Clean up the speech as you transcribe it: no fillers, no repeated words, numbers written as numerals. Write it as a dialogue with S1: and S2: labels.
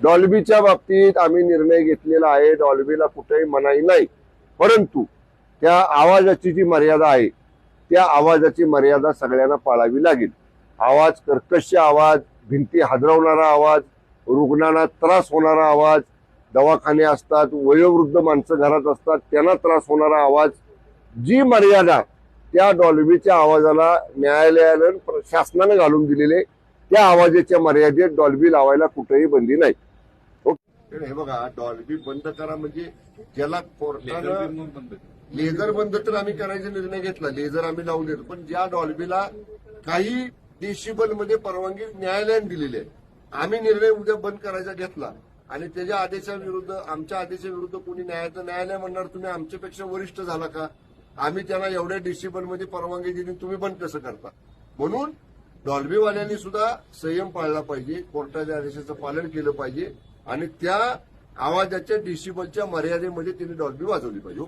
S1: डॉल्बीच्या बाबतीत आम्ही निर्णय घेतलेला आहे, डॉल्बीला कुठेही मनाई नाही, परंतु त्या आवाजाची जी मर्यादा आहे त्या आवाजाची मर्यादा सगळ्यांना पाळावी लागेल. आवाज, कर्कश आवाज, भिंती हादरवणारा आवाज, रुग्णांना त्रास होणारा आवाज, दवाखाने असतात, वयोवृद्ध माणसं घरात असतात त्यांना त्रास होणारा आवाज, जी मर्यादा त्या डॉल्बीच्या आवाजाला न्यायालयानं शासनानं घालून दिलेले त्या आवाजाच्या मर्यादेत डॉल्बी लावायला कुठेही बंदी नाही. हे बघा, डॉल्बी बंद करा म्हणजे ज्याला कोर्टानं लेझर बंद तर आम्ही करायचा निर्णय घेतला, लेझर आम्ही लावून देतो, पण ज्या डॉल्बीला काही डेसिबल मध्ये परवानगी न्यायालयाने दिलेली आहे, आम्ही निर्णय उद्या बंद करायचा घेतला आणि त्याच्या आदेशाविरुद्ध, आमच्या आदेशाविरुद्ध कोणी न्यायालय म्हणणार तुम्ही आमच्यापेक्षा वरिष्ठ झाला का, आम्ही त्यांना एवढ्या डेसिबल मध्ये परवानगी दिली, तुम्ही बंद कसं करता. म्हणून डॉल्बीवाल्यांनी सुद्धा संयम पाळला पाहिजे, कोर्टाच्या आदेशाचं पालन केलं पाहिजे आणि त्या आवाजाच्या डेसिबलच्या मर्यादेमध्ये त्यांनी डॉल्बी वाजवली पाहिजे.